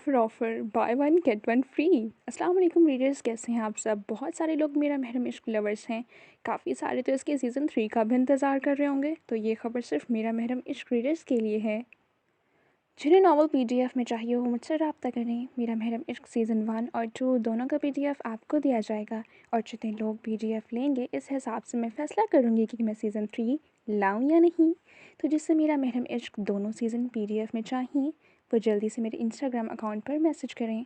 Offer bye one get one free. अस्सलाम वालेकुम readers, कैसे हैं आप सब। बहुत सारे लोग मेरा महरम इश्क लवर्स हैं। काफ़ी सारे तो इसके सीज़न 3 का भी इंतज़ार कर रहे होंगे। तो ये खबर सिर्फ मेरा महरम इश्क रीडर्स के लिए है। जिन्हें नावल पीडीएफ में चाहिए हो मुझसे रब्ता करें। मेरा महरम इश्क सीज़न 1 और 2 दोनों का पीडीएफ आपको दिया जाएगा और जितने लोग पीडीएफ लेंगे इस हिसाब से मैं फ़ैसला करूँगी कि मैं सीज़न 3 लाऊं या नहीं। तो जिससे मेरा महरम इश्क दोनों सीज़न पीडीएफ में चाहिए वो जल्दी से मेरे इंस्टाग्राम अकाउंट पर मैसेज करें।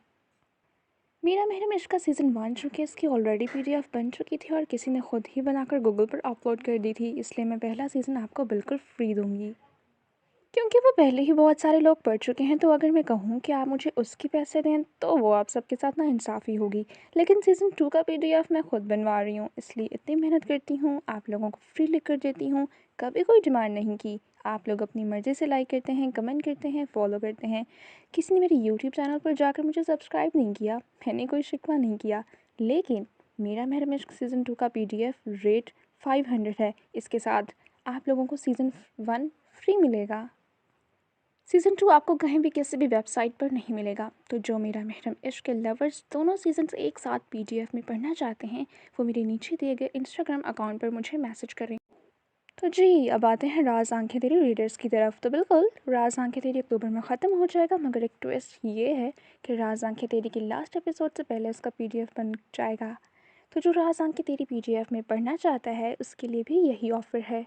मेरा महरम इश्क का सीज़न 1 चूँकि इसकी ऑलरेडी पीडीएफ बन चुकी थी और किसी ने खुद ही बनाकर गूगल पर अपलोड कर दी थी, इसलिए मैं पहला सीज़न आपको बिल्कुल फ्री दूँगी। क्योंकि वो पहले ही बहुत सारे लोग पढ़ चुके हैं, तो अगर मैं कहूँ कि आप मुझे उसके पैसे दें तो वो आप सबके साथ नाइंसाफ़ी होगी। लेकिन सीज़न 2 का पीडीएफ मैं खुद बनवा रही हूँ, इसलिए इतनी मेहनत करती हूँ, आप लोगों को फ्री लिख कर देती हूँ। कभी कोई डिमांड नहीं की। आप लोग अपनी मर्ज़ी से लाइक करते हैं, कमेंट करते हैं, फॉलो करते हैं। किसी ने मेरे यूट्यूब चैनल पर जाकर मुझे सब्सक्राइब नहीं किया, मैंने कोई शिकवा नहीं किया। लेकिन मेरा महरम इश्क सीज़न 2 का पीडीएफ रेट 500 है। इसके साथ आप लोगों को सीज़न 1 फ्री मिलेगा। सीज़न 2 आपको कहीं भी किसी भी वेबसाइट पर नहीं मिलेगा। तो जो मेरा महरम इश्क के लवर्स दोनों सीजन्स एक साथ पीडीएफ में पढ़ना चाहते हैं वो मेरे नीचे दिए गए इंस्टाग्राम अकाउंट पर मुझे मैसेज करें। तो जी, अब आते हैं राज आंखें तेरी रीडर्स की तरफ। तो बिल्कुल राज आंखें तेरी अक्टूबर में ख़त्म हो जाएगा, मगर एक ट्विस्ट ये है कि राज आंखें तेरी की लास्ट एपिसोड से पहले उसका पीडीएफ बन जाएगा। तो जो राज आंखें तेरी पीडीएफ में पढ़ना चाहता है उसके लिए भी यही ऑफ़र है।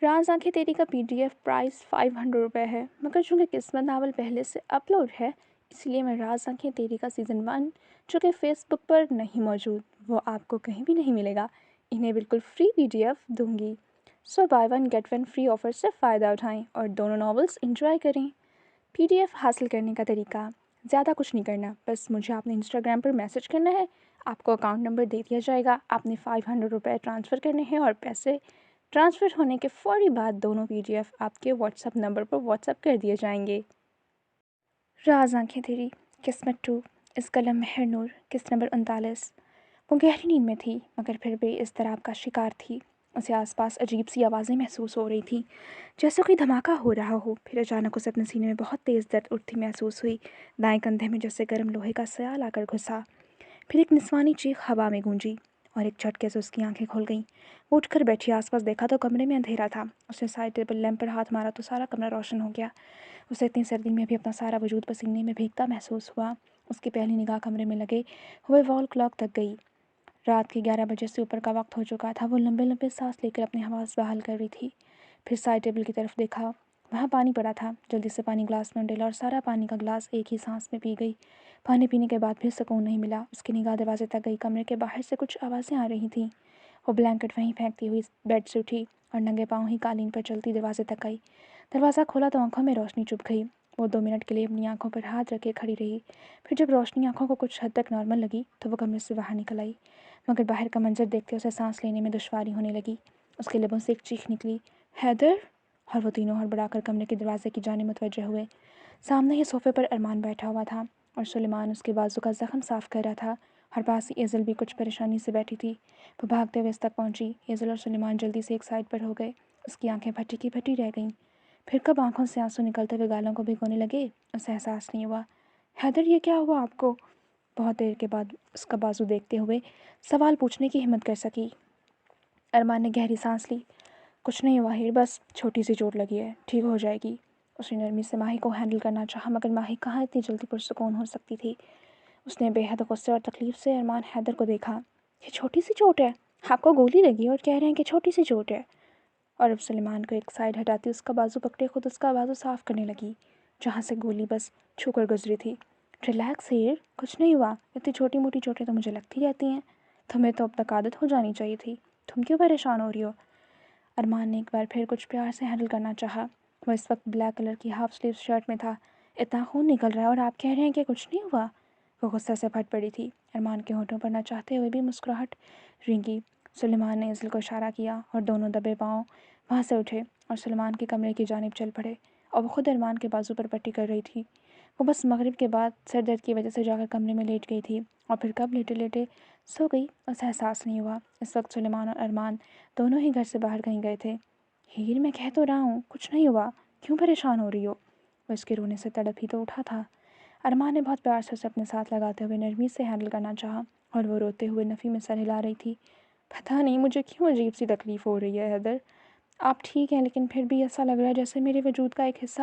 राज आंखें तेरी का पीडीएफ प्राइस 500 रुपये है, मगर चूँकि किस्मत नावल पहले से अपलोड है इसलिए मैं राज आंखें तेरी का सीज़न 1 जो कि फ़ेसबुक पर नहीं मौजूद, वो आपको कहीं भी नहीं मिलेगा, इन्हें बिल्कुल फ्री पीडीएफ दूंगी। So buy one get one free offer से फ़ायदा उठाएं और दोनों नॉवेल्स इंजॉय करें। पीडीएफ हासिल करने का तरीका ज़्यादा कुछ नहीं करना, बस मुझे आपने इंस्टाग्राम पर मैसेज करना है, आपको अकाउंट नंबर दे दिया जाएगा, आपने 500 रुपये ट्रांसफ़र करने हैं और पैसे ट्रांसफ़र होने के फ़ौरी बाद दोनों पीडीएफ आपके व्हाट्सएप नंबर पर व्हाट्सएप कर दिए जाएंगे। राज आंखें तेरी किस्मत 2 इस कलम मेहर नूर किस्त नंबर 39। वो गहरी नींद में थी मगर फिर भी इज़्तिराब का शिकार थी। उसे आसपास अजीब सी आवाज़ें महसूस हो रही थी, जैसे कोई धमाका हो रहा हो। फिर अचानक उसे अपने सीने में बहुत तेज़ दर्द उठती महसूस हुई। दाएं कंधे में जैसे गर्म लोहे का सयाल आकर घुसा। फिर एक निस्वानी चीख हवा में गूंजी और एक झटके से उसकी आंखें खुल गईं। वो उठकर बैठी, आसपास देखा तो कमरे में अंधेरा था। उसने साइड टेबल लैंप पर हाथ मारा तो सारा कमरा रोशन हो गया। उसे इतनी सर्दी में भी अपना सारा वजूद पसीने में भीगता महसूस हुआ। उसकी पहली निगाह कमरे में लगे हुए वॉल क्लॉक तक गई। रात के 11 बजे से ऊपर का वक्त हो चुका था। वो लंबे लंबे सांस लेकर अपनी हवास बहाल कर रही थी। फिर साइड टेबल की तरफ देखा, वहाँ पानी पड़ा था। जल्दी से पानी ग्लास में डाला और सारा पानी का ग्लास एक ही सांस में पी गई। पानी पीने के बाद फिर सुकून नहीं मिला। उसकी निगाह दरवाजे तक गई। कमरे के बाहर से कुछ आवाज़ें आ रही थीं। वो ब्लैंकेट वहीं फेंकती हुई बेड से उठी और नंगे पाँव ही कालीन पर चलती दरवाजे तक आई। दरवाज़ा खोला तो आंखों में रोशनी चुभ गई। वो 2 मिनट के लिए अपनी आंखों पर हाथ रखे खड़ी रही। फिर जब रोशनी आंखों को कुछ हद तक नॉर्मल लगी तो वो कमरे से बाहर निकल आई। मगर बाहर का मंजर देखते उसे सांस लेने में दुश्वारी होने लगी। उसके लबों से एक चीख निकली, हैदर। और वो तीनों हड़बड़ाकर कमरे के दरवाजे की जाने मुतवज्जह हुए। सामने ही सोफे पर अरमान बैठा हुआ था और सुलेमान उसके बाजू का ज़ख्म साफ़ कर रहा था। और पास ही एज़ल भी कुछ परेशानी से बैठी थी। वो भागते हुए इस तक पहुंची। एज़ल और सुलेमान जल्दी से एक साइड पर हो गए। उसकी आंखें फटी की फटी रह गईं। फिर कब आंखों से आंसू निकलते हुए गालों को भिगोने लगे उसे एहसास नहीं हुआ। हैदर, ये क्या हुआ आपको? बहुत देर के बाद उसका बाजू देखते हुए सवाल पूछने की हिम्मत कर सकी। अरमान ने गहरी सांस ली। कुछ नहीं हुआ हीर, बस छोटी सी चोट लगी है, ठीक हो जाएगी। उसने नरमी से माही को हैंडल करना चाहा, मगर माही कहाँ इतनी जल्दी पुरसुकून हो सकती थी। उसने बेहद गुस्से और तकलीफ से अरमान हैदर को देखा। ये छोटी सी चोट है? आपको गोली लगी और कह रहे हैं कि छोटी सी चोट है? और अब सुलेमान को एक साइड हटाती उसका बाजू पकड़े खुद उसका बाजू साफ करने लगी, जहाँ से गोली बस छू कर गुजरी थी। रिलैक्स हीर, कुछ नहीं हुआ। इतनी छोटी मोटी चोटें तो मुझे लगती रहती हैं। तुम्हें तो अब तक आदत हो जानी चाहिए थी। तुम क्यों परेशान हो रही हो? अरमान ने एक बार फिर कुछ प्यार से हैंडल करना चाहा। वो इस वक्त ब्लैक कलर की हाफ स्लीव शर्ट में था। इतना खून निकल रहा है और आप कह रहे हैं कि कुछ नहीं हुआ? वो गुस्से से फट पड़ी थी। अरमान के होठों पर न चाहते हुए भी मुस्कुराहट रेंगी। सुलेमान ने इज़ल को इशारा किया और दोनों दबे पाँव वहाँ से उठे और सुलेमान के कमरे की जानिब चल पड़े। और वो खुद अरमान के बाजू पर पट्टी कर रही थी। वो बस मगरिब के बाद सर दर्द की वजह से जाकर कमरे में लेट गई थी और फिर कब लेटे लेटे सो गई उसे एहसास नहीं हुआ। इस वक्त सुलेमान और अरमान दोनों ही घर से बाहर कहीं गए थे। हीर, मैं कह तो रहा हूँ कुछ नहीं हुआ, क्यों परेशान हो रही हो? वो इसके रोने से तड़प ही तो उठा था। ارمان نے بہت پیار سے اسے اپنے ساتھ لگاتے ہوئے نرمی سے ہینڈل کرنا چاہا اور وہ روتے ہوئے نفی میں سر ہلا رہی تھی۔ پتہ نہیں مجھے کیوں عجیب سی تکلیف ہو رہی ہے حیدر، آپ ٹھیک ہیں لیکن پھر بھی ایسا لگ رہا ہے جیسے میرے وجود کا ایک حصہ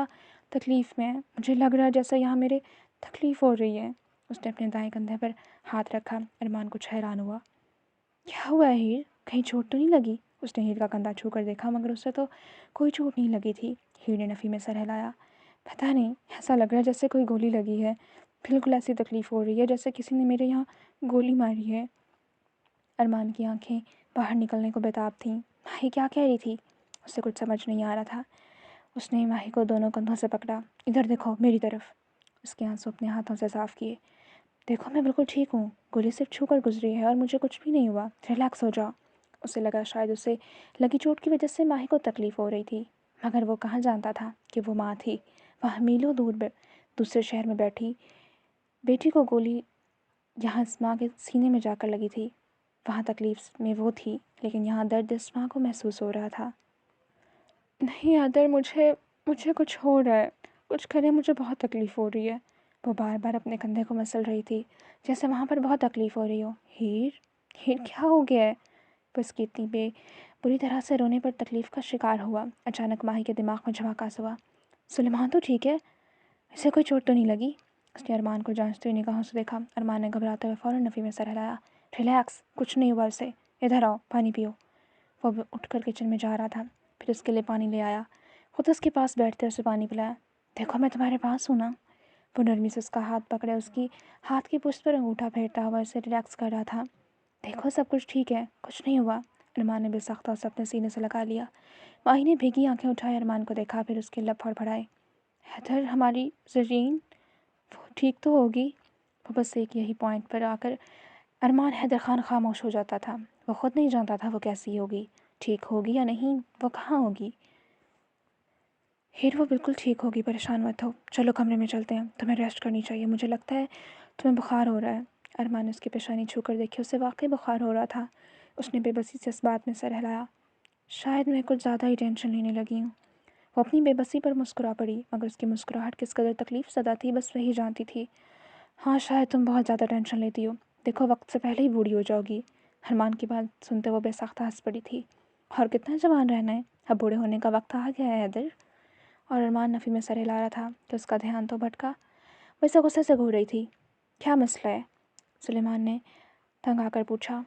تکلیف میں ہے، مجھے لگ رہا ہے جیسے یہاں میرے تکلیف ہو رہی ہے۔ اس نے اپنے دائیں کندھے پر ہاتھ رکھا۔ ارمان کچھ حیران ہوا۔ کیا ہوا ہے ہیر، کہیں چوٹ تو نہیں لگی؟ اس نے ہیر کا کندھا چھو کر دیکھا مگر اسے تو کوئی چوٹ نہیں لگی تھی۔ ہیر نے نفی میں سر ہلایا۔ پتہ نہیں، ایسا لگ رہا ہے جیسے کوئی گولی لگی ہے، بالکل ایسی تکلیف ہو رہی ہے جیسے کسی نے میرے یہاں گولی ماری ہے۔ ارمان کی آنکھیں باہر نکلنے کو بےتاب تھیں۔ ماہی کیا کہہ رہی تھی؟ اسے کچھ سمجھ نہیں آ رہا تھا۔ اس نے ماہی کو دونوں کندھوں سے پکڑا۔ ادھر دیکھو میری طرف۔ اس کے آنسو اپنے ہاتھوں سے صاف کیے۔ دیکھو میں بالکل ٹھیک ہوں، گولی صرف چھو کر گزری ہے اور مجھے کچھ بھی نہیں ہوا، ریلیکس ہو جاؤ۔ اسے لگا شاید اسے لگی چوٹ کی وجہ سے ماہی کو تکلیف ہو رہی تھی، مگر وہ کہاں جانتا تھا کہ وہ ماں تھی، وہاں میلوں دور دوسرے شہر میں بیٹھی بیٹی کو گولی یہاں اس ماں کے سینے میں جا کر لگی تھی۔ وہاں تکلیف میں وہ تھی لیکن یہاں درد اس ماں کو محسوس ہو رہا تھا۔ نہیں آدر، مجھے کچھ ہو رہا ہے، کچھ کرے، مجھے بہت تکلیف ہو رہی ہے۔ وہ بار بار اپنے کندھے کو مسل رہی تھی جیسے وہاں پر بہت تکلیف ہو رہی ہو۔ ہیر کیا ہو گیا ہے؟ بس کی اتنی بری طرح سے رونے پر تکلیف کا شکار ہوا۔ اچانک ماہی کے دماغ میں جھواکاس ہوا۔ سلیمان تو ٹھیک ہے، اسے کوئی چوٹ تو نہیں لگی؟ اس نے ارمان کو جانچتے ہوئے نگاہوں سے دیکھا۔ ارمان نے گھبراتے ہوئے فوراً نفی میں سر ہلایا۔ ریلیکس، کچھ نہیں ہوا اسے، ادھر آؤ پانی پیو۔ وہ اٹھ کر کچن میں جا رہا تھا، پھر اس کے لیے پانی لے آیا، خود اس کے پاس بیٹھتے اسے پانی پلایا۔ دیکھو میں تمہارے پاس ہوں نا۔ وہ نرمی سے اس کا ہاتھ پکڑے اس کی ہاتھ کی پشت پر انگوٹھا پھیرتا ہوا اسے ریلیکس کر رہا تھا۔ دیکھو سب کچھ ٹھیک ہے، کچھ نہیں ہوا۔ ارمان نے بے سختہ اسے اپنے سینے سے لگا لیا۔ ماہی نے بھیگی آنکھیں اٹھائے ارمان کو دیکھا، پھر اس کے لب پھڑپھڑائے۔ حیدر، ہماری زرین، وہ ٹھیک تو ہوگی؟ وہ بس ایک یہی پوائنٹ پر آ کر ارمان حیدر خان خاموش ہو جاتا تھا۔ وہ خود نہیں جانتا تھا وہ کیسی ہوگی، ٹھیک ہوگی یا نہیں، وہ کہاں ہوگی۔ ہیر وہ بالکل ٹھیک ہوگی، پریشان مت ہو، چلو کمرے میں چلتے ہیں، تمہیں ریسٹ کرنی چاہیے، مجھے لگتا ہے تمہیں بخار ہو رہا ہے۔ ارمان نے اس کی پیشانی چھو کر دیکھی، اسے واقعی بخار ہو رہا تھا۔ اس نے بے بسی سے اس بات میں سر ہلایا۔ شاید میں کچھ زیادہ ہی ٹینشن لینے لگی ہوں۔ وہ اپنی بے بسی پر مسکرا پڑی، مگر اس کی مسکراہٹ کس قدر تکلیف زدہ تھی بس وہی جانتی تھی۔ ہاں شاید تم بہت زیادہ ٹینشن لیتی ہو، دیکھو وقت سے پہلے ہی بوڑھی ہو جاؤ گی۔ ارمان کی بات سنتے وہ بے سختہ ہنس پڑی تھی۔ اور کتنا جوان رہنا ہے، اب بوڑھے ہونے کا وقت آ گیا ہے حیدر۔ اور ارمان نفی میں سر ہلا رہا تھا کہ اس کا دھیان تو بھٹکا۔ وہ اسے غصے سے گھور رہی تھی۔ کیا مسئلہ ہے؟ سلیمان نے تنگ آ کر پوچھا۔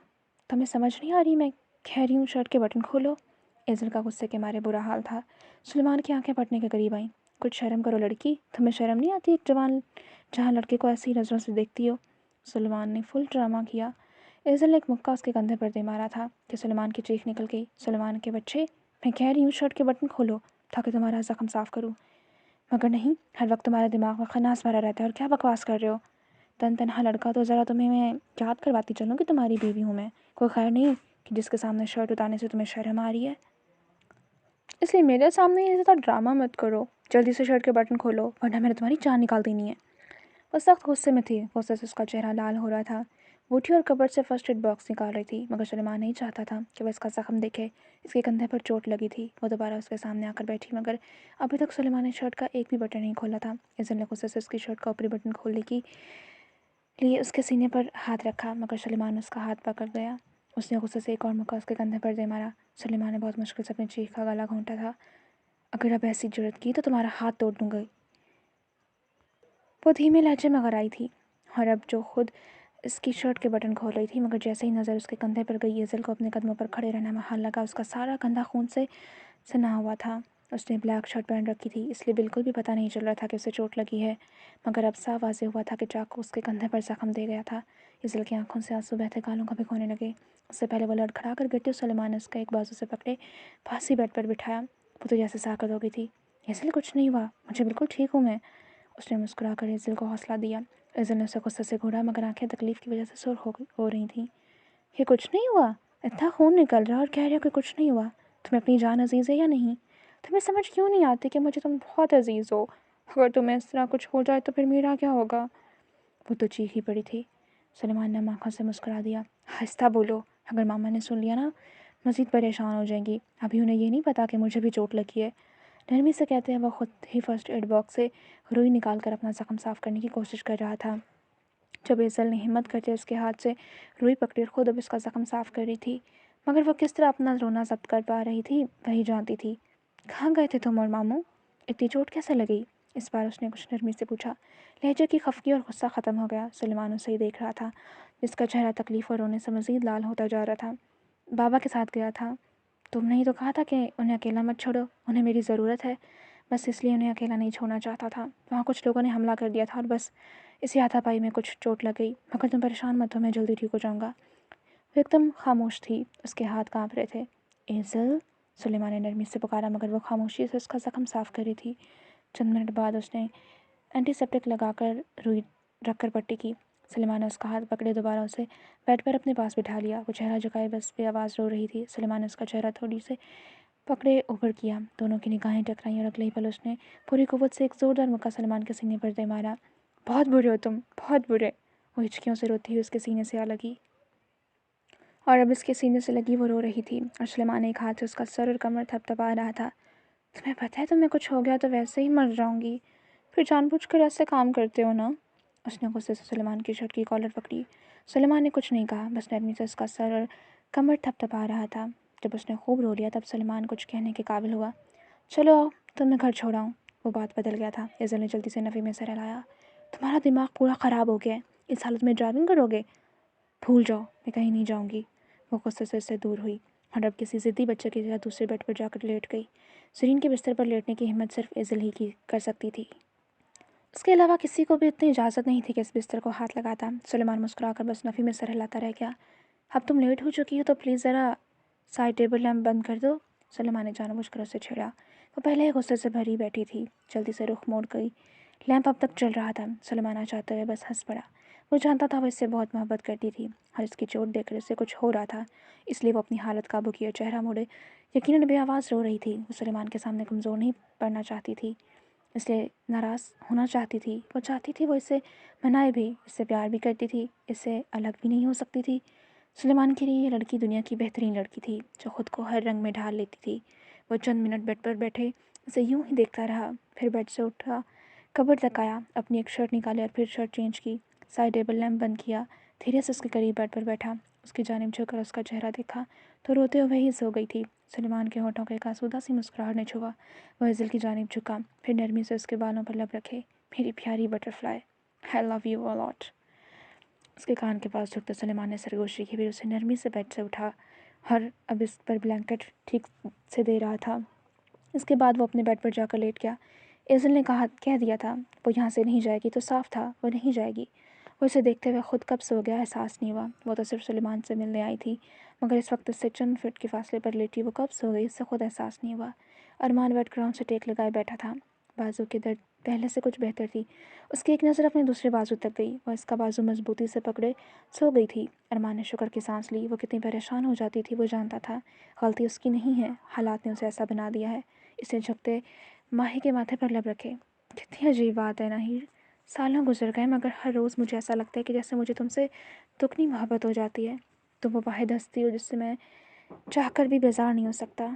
تمہیں سمجھ نہیں آ رہی؟ میں کہہ رہی ہوں شرٹ کے بٹن کھولو۔ ایزل کا غصے کے مارے برا حال تھا۔ سلیمان کی آنکھیں پھٹنے کے قریب آئیں۔ کچھ شرم کرو لڑکی، تمہیں شرم نہیں آتی ایک جوان جہاں لڑکے کو ایسی نظروں سے دیکھتی ہو؟ سلیمان نے فل ڈرامہ کیا۔ ایزل نے ایک مکہ اس کے کندھے پر دے مارا تھا کہ سلیمان کی چیخ نکل گئی۔ سلیمان کے بچے، میں کہہ رہی ہوں شرٹ کے بٹن کھولو تاکہ تمہارا زخم صاف کروں، مگر نہیں، ہر وقت تمہارے دماغ میں خناس بھرا رہتا ہے اور کیا بکواس کر رہے ہو؟ تنہا لڑکا تو ذرا تمہیں میں یاد کرواتی چلوں کہ تمہاری بیوی ہوں میں، کوئی خیر نہیں کہ جس کے سامنے شرٹ اتارنے سے تمہیں شرم آ رہی ہے۔ اس لیے میرے سامنے یہ زیادہ ڈرامہ مت کرو، جلدی سے شرٹ کے بٹن کھولو ورنہ میں نے تمہاری جان نکال دینی ہے۔ وہ سخت غصے میں تھی، غصے سے اس کا چہرہ لال ہو رہا تھا۔ وہ اٹھی اور کبرڈ سے فرسٹ ایڈ باکس نکال رہی تھی، مگر سلیمان نہیں چاہتا تھا کہ وہ اس کا زخم دیکھے۔ اس کے کندھے پر چوٹ لگی تھی۔ وہ دوبارہ اس کے سامنے آ کر بیٹھی، مگر ابھی تک سلیمان نے شرٹ کا ایک بھی بٹن نہیں کھولا تھا۔ ایزل نے غصے سے اس کی شرٹ کا اوپری بٹن کھولنے کے لیے اس کے سینے پر ہاتھ رکھا، مگر سلیمان اس کا ہاتھ پکڑ گیا۔ اس نے غصے سے ایک اور مکہ اس کے کندھے پر دے مارا۔ سلیمان نے بہت مشکل سے اپنی چیخ کا گلا گھونٹا تھا۔ اگر اب ایسی جرأت کی تو تمہارا ہاتھ توڑ دوں گی۔ وہ دھیمے لہجے میں غرائی تھی اور اب جو خود اس کی شرٹ کے بٹن کھول رہی تھی، مگر جیسے ہی نظر اس کے کندھے پر گئی، ایزل کو اپنے قدموں پر کھڑے رہنا محال لگا۔ اس کا سارا کندھا خون سے سنا ہوا تھا۔ اس نے بلیک شرٹ پہن رکھی تھی، اس لیے بالکل بھی پتہ نہیں چل رہا تھا کہ اسے چوٹ لگی ہے، مگر اب صاف واضح ہوا تھا کہ چاقو اس کے کندھے پر زخم دے گیا تھا۔ ایزل کی آنکھوں سے آنسو بہتے گالوں کا بھگونے لگے۔ اس سے پہلے وہ لڑکھڑا کر گرتی، سلیمان نے اس کا ایک بازو سے پکڑے پاس ہی بیڈ پر بٹھایا۔ وہ تو جیسے ساکت ہو گئی تھی۔ ایزل کچھ نہیں ہوا، مجھے بالکل ٹھیک ہوں میں۔ اس نے مسکرا کر ایزل کو حوصلہ دیا۔ ایزل نے اسے غصے سے گھورا، مگر آنکھیں تکلیف کی وجہ سے سرخ ہو رہی تھیں۔ یہ کچھ نہیں ہوا، اتنا خون نکل رہا اور کہہ رہے ہو کہ کچھ نہیں ہوا؟ تمہیں اپنی جان عزیز ہے یا نہیں؟ تمہیں سمجھ کیوں نہیں آتی کہ مجھے تم بہت عزیز ہو؟ اگر تمہیں اس طرح کچھ ہو جائے تو پھر میرا کیا ہوگا؟ وہ تو چیخ ہی پڑی تھی۔ سلیمان نے آنکھوں سے مسکرا دیا۔ آہستہ بولو، اگر ماما نے سن لیا نا مزید پریشان ہو جائیں گی، ابھی انہیں یہ نہیں پتا کہ مجھے بھی چوٹ لگی ہے۔ नरमी से कहते हैं वो खुद ही फर्स्ट एड बॉक्स से रुई निकाल कर अपना ज़ख्म साफ़ करने की कोशिश कर रहा था। जब एज़ल ने हिम्मत करके उसके हाथ से रुई पकड़ी और खुद अब उसका ज़ख्म साफ़ कर रही थी, मगर वो किस तरह अपना रोना ज़ब्त कर पा रही थी वही जानती थी। कहाँ गए थे तुम और मामू? इतनी चोट कैसे लगी? इस बार उसने कुछ नरमी से पूछा। लहजे की खफगी और गुस्सा ख़त्म हो गया। सुलेमान उसे ही देख रहा था, जिसका चेहरा तकलीफ़ और रोने से मज़ीद लाल होता जा रहा था। बाबा के साथ गया था। तुमने ही तो कहा था कि उन्हें अकेला मत छोड़ो, उन्हें मेरी ज़रूरत है। बस इसलिए उन्हें अकेला नहीं छोड़ना चाहता था। वहाँ कुछ लोगों ने हमला कर दिया था और बस इसी हाथापाई में कुछ चोट लग गई। मगर तुम परेशान मत हो, मैं जल्दी ठीक हो जाऊँगा। वो एकदम खामोश थी, उसके हाथ काँप रहे थे। एज़ल, सुलेमान ने नरमी से पुकारा, मगर वो खामोशी से उसका ज़ख्म साफ़ कर रही थी। चंद मिनट बाद उसने एंटीसेप्टिक लगाकर रुई रखकर पट्टी की। सुलेमान ने उसका हाथ पकड़े दोबारा उसे बेड पर अपने पास बिठा लिया। वो चेहरा झुकाए बस बेआवाज़ रो रही थी। सुलेमान ने उसका चेहरा थोड़ी से पकड़े ऊपर किया। दोनों की निगाहें टकराईं और अगले ही पल उसने पूरी कुव्वत से एक ज़ोरदार मुक्का सलमान के सीने पर दे मारा। बहुत बुरे हो तुम, बहुत बुरे। वो हिचकियों से रोती हुई उसके सीने से आ लगी और अब इसके सीने से लगी वो रो रही थी और सुलेमान ने एक हाथ से उसका सर और कमर थपथपा रहा था। तुम्हें पता है तुम्हें कुछ हो गया तो वैसे ही मर जाऊंगी, फिर जानबूझकर ऐसे काम करते हो ना? उसने गुस्से से सुलेमान की शर्ट की कॉलर पकड़ी। सुलेमान ने कुछ नहीं कहा, बस नरमी से उसका सर और कमर थपथपा रहा था। जब उसने खूब रो लिया तब सुलेमान कुछ कहने के काबिल हुआ। चलो आओ, तुम्हें घर छोड़ाऊँ। वो बात बदल गया था। एज़ल ने जल्दी से नफ़ी में सर हिलाया। तुम्हारा दिमाग पूरा ख़राब हो गया है, इस हालत में ड्राइविंग करोगे? भूल जाओ, मैं कहीं नहीं जाऊंगी। वो गुस्से से उससे दूर हुई और अब किसी ज़िद्दी बच्चे की तरह दूसरे बेड पर जाकर लेट गई। ज़रीन के बिस्तर पर लेटने की हिम्मत सिर्फ एज़ल ही की कर सकती थी। उसके अलावा किसी को भी इतनी इजाज़त नहीं थी कि इस बिस्तर को हाथ लगाता। सुलेमान मुस्कुराकर बस नफ़ी में सर हिलाता रह गया। अब तुम लेट हो चुकी हो तो प्लीज़ ज़रा साइड टेबल लैम्प बंद कर दो। सुलेमान ने जानबूझकर उसे छेड़ा। वो पहले ही गुस्से से भरी बैठी थी। जल्दी से रुख मोड़ गई। लैंप अब तक चल रहा था। सुलेमान चाहते हुए बस हंस पड़ा। वो जानता था वो इससे बहुत मोहब्बत करती थी और इसकी चोट देखकर इससे कुछ हो रहा था, इसलिए वो अपनी हालत काबू किए चेहरा मोड़े यकीनन बेआवाज़ रो रही थी। वो सुलेमान के सामने कमज़ोर नहीं पड़ना चाहती थी, इसलिए नाराज़ होना चाहती थी। वो चाहती थी वो इससे मनाए भी, इससे प्यार भी करती थी, इससे अलग भी नहीं हो सकती थी। सुलेमान के लिए ये लड़की दुनिया की बेहतरीन लड़की थी, जो खुद को हर रंग में ढाल लेती थी। वो चंद मिनट बेड पर बैठे उसे यूं ही देखता रहा, फिर बेड से उठा, कबर्ड तक आया, अपनी एक शर्ट निकाली और फिर शर्ट चेंज की, साइड टेबल लैम्प बंद किया, धीरे से उसके करीब बेड पर बैठा, उसकी जानिब झुककर उसका चेहरा देखा तो रोते हुए ही सो गई थी। सुलेमान के होठों को एक आसूदा सी मुस्कुराहट ने छुआ। वह एज़ल की जानिब झुका, फिर नरमी से उसके बालों पर लब रखे। मेरी प्यारी butterfly, I love you a lot. उसके कान के पास झुकते सुलेमान ने सरगोशी की, फिर उसे नरमी से बेड से उठा और अब इस पर ब्लैंकेट ठीक से दे रहा था। इसके बाद वो अपने बेड पर जाकर लेट गया। एज़ल ने कह दिया था वो यहाँ से नहीं जाएगी, तो साफ था वो नहीं जाएगी। वो इसे देखते हुए खुद कब सो गया एहसास नहीं हुआ। वो तो सिर्फ सुलेमान से मिलने आई थी, मगर इस वक्त इससे चंद फीट के फासले पर लेटी वो कब सो गई इससे खुद एहसास नहीं हुआ। अरमान बेड ग्राउंड से टेक लगाए बैठा था। बाजू की दर्द पहले से कुछ बेहतर थी। उसकी एक नज़र अपने दूसरे बाजू तक गई। वह इसका बाजू मजबूती से पकड़े सो गई थी। अरमान ने शुक्र की सांस ली। वो कितनी परेशान हो जाती थी वो जानता था। गलती उसकी नहीं है, हालात ने उसे ऐसा बना दिया है। इसे झुकते माही के माथे पर लब रखे। कितनी अजीब बात है नाहिर, सालों गुजर गए मगर हर रोज़ मुझे ऐसा लगता है कि जैसे मुझे तुमसे दुगनी मोहब्बत हो जाती है। तुम वो वाहिद हस्ती हो जिससे मैं चाहकर भी बेजार नहीं हो सकता।